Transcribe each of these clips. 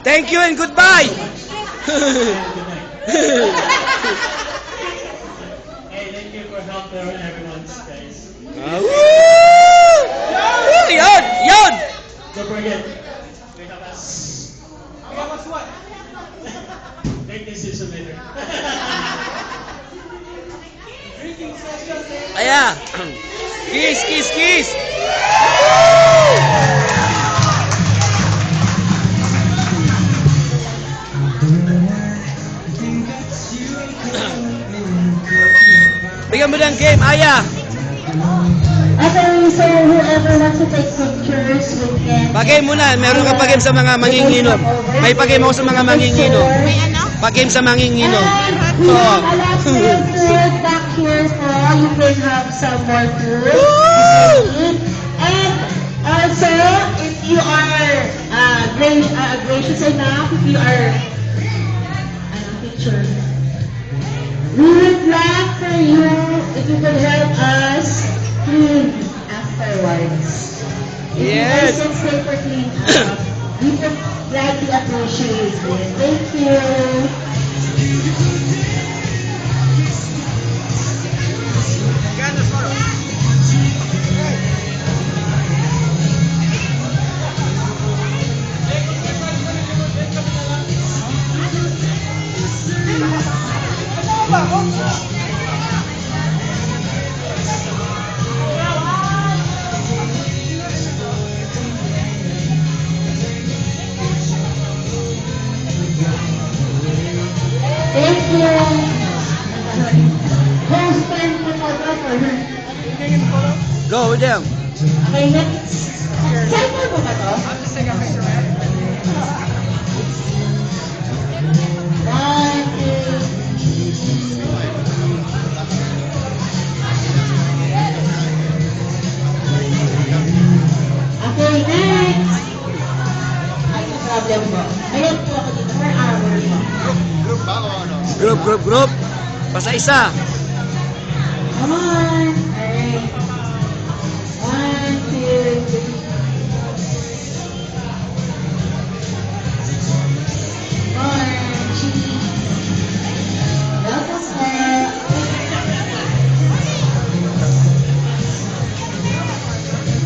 Thank you and goodbye. Hey, thank you for helping everyone's guys. Woo! Yon! Yon! Don't forget, wake up us. What? Make decision later. Drinking session. Aya! Kiss, kiss, kiss! Bigyan mo ng game, Aya! Okay, so whoever wants to take pictures with them. Pag-game muna, meron ka pag-game sa mga manginginom. May pag-game ako sa mga manginginom. May ano? Pag-game sa manginginom. We have a lot more food back here, so you can have some more food. And also, if you are gracious enough, if you are picture, we would like for you if you could help us clean afterwards. If Yes. you guys can stay for clean up, we would gladly appreciate it. Thank you. Thank you. Host and photographer. Go with them. Okay, next. Cellphone mo ba to? One, two. Okay, next. Ay, problem mo. Ayan po ako dito. Per hour mo. Group. Basta isa. Come on. Alright. One, two, three. One, cheese. Welcome, sir.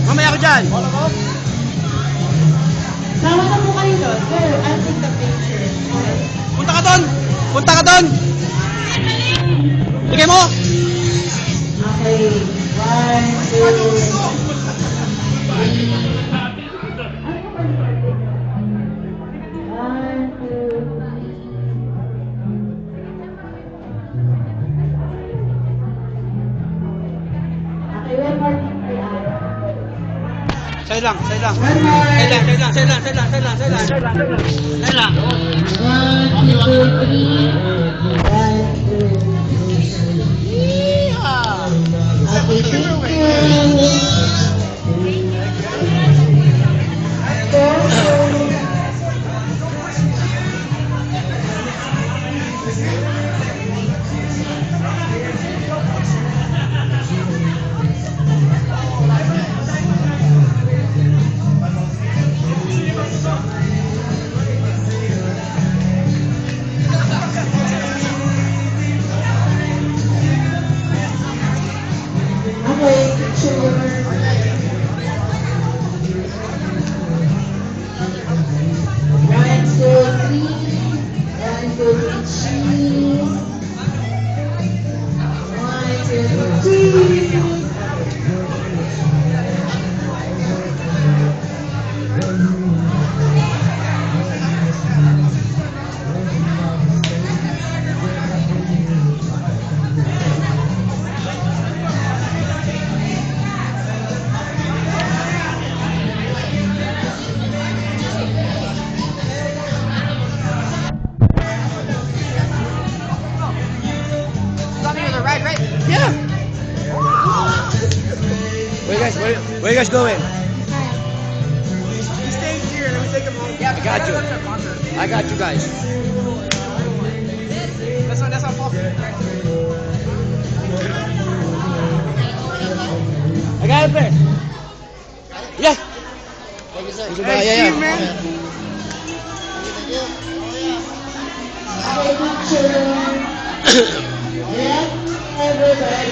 Mamaya ako dyan. Sama na po kayo doon. Go, I'll take the picture. Punta ka doon. Punta ka doon. Bigay mo. Okay. One, two, three. One, two, okay, one more thing for you. Say lang. One more. Say lang. One, two, three. One, two, three. Okay, thank you. Okay, picture. One, two, three. One, two, three, cheese. One, two, three. Yeah. Where you guys going? He's staying here. Let me take him home. I got you. I got you guys. That's on Paul. I got it there. Yes. Gusto ba? Yeah, yeah. Okay, picture. Let everybody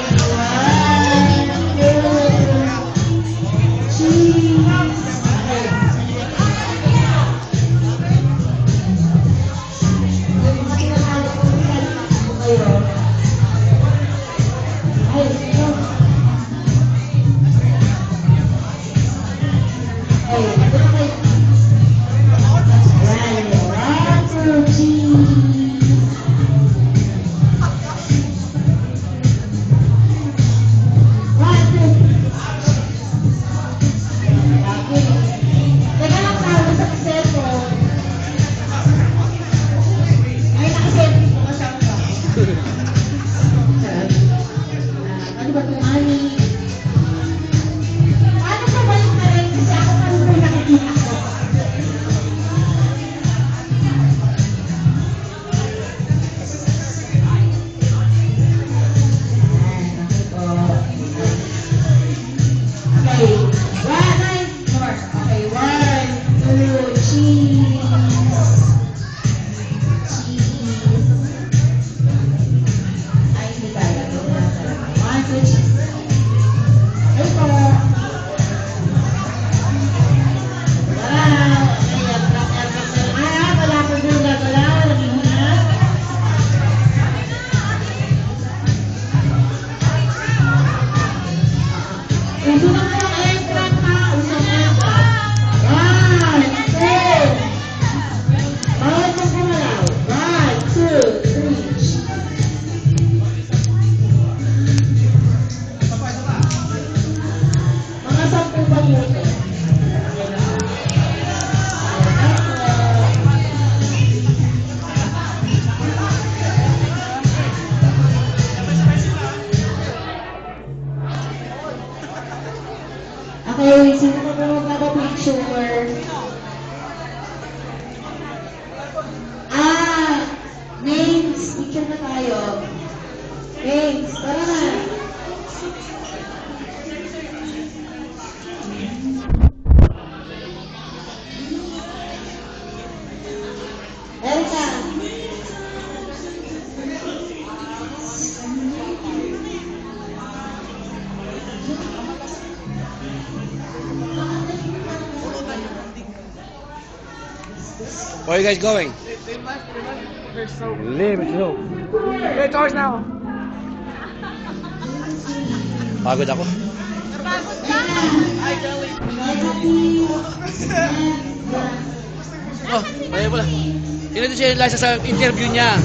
Okay, sino na po magpapapicture? Names, picture na tayo. Names, tara na. Elsa. Where are you guys going? They left. They're so. Leave it go. Hey, it's ours now. Pagod ako. Hi, Kelly. Oh, ayaw pala. Yun siya yung sa interview niya.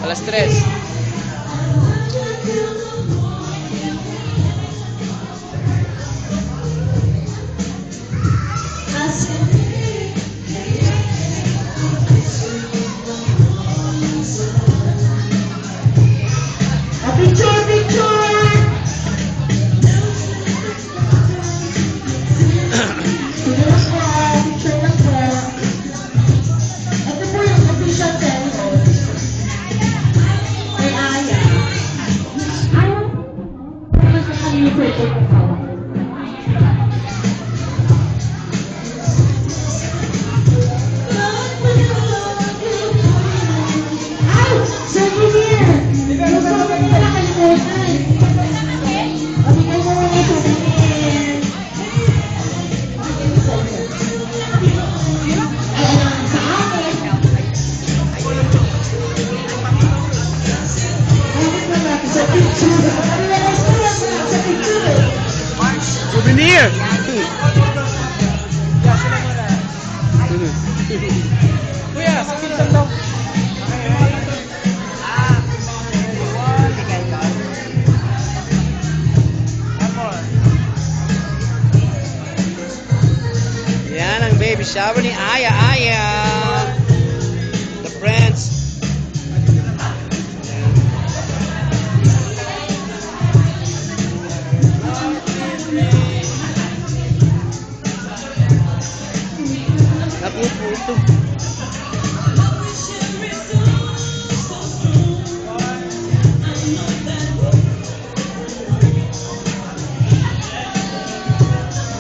Alas 3. Picture, picture! Picture na po. Ito po yung official cellphone. May Aya. Ayaw. Ano sa kanina po ito ng hawak? Ay! Souvenir! Gusto ko na pala kalimutan. Pabigay mo muna yung souvenir. Ay, ano sa akin? Bakit ba natin sa picture? Ano na lang sa picture eh? Souvenir! Kuya, sa pinsan daw. Yan ang baby shower ni Aya Aya. The friends. Napupo ito.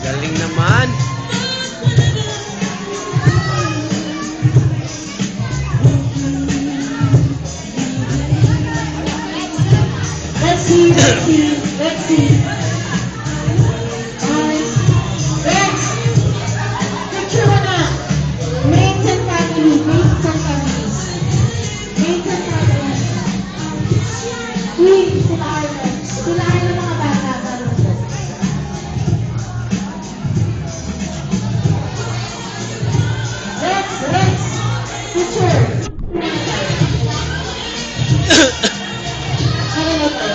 Galing naman. Let's see. Next. Picture mo na. Mates and family. Mates and families. Mates and families. Uy, sila Arlen. Sila Arlen mga bata. Marunod. Next. Picture. Ano na to?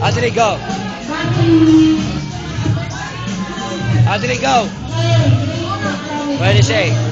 Audrey, go. Family. Audrey, go. Hey, What did you say?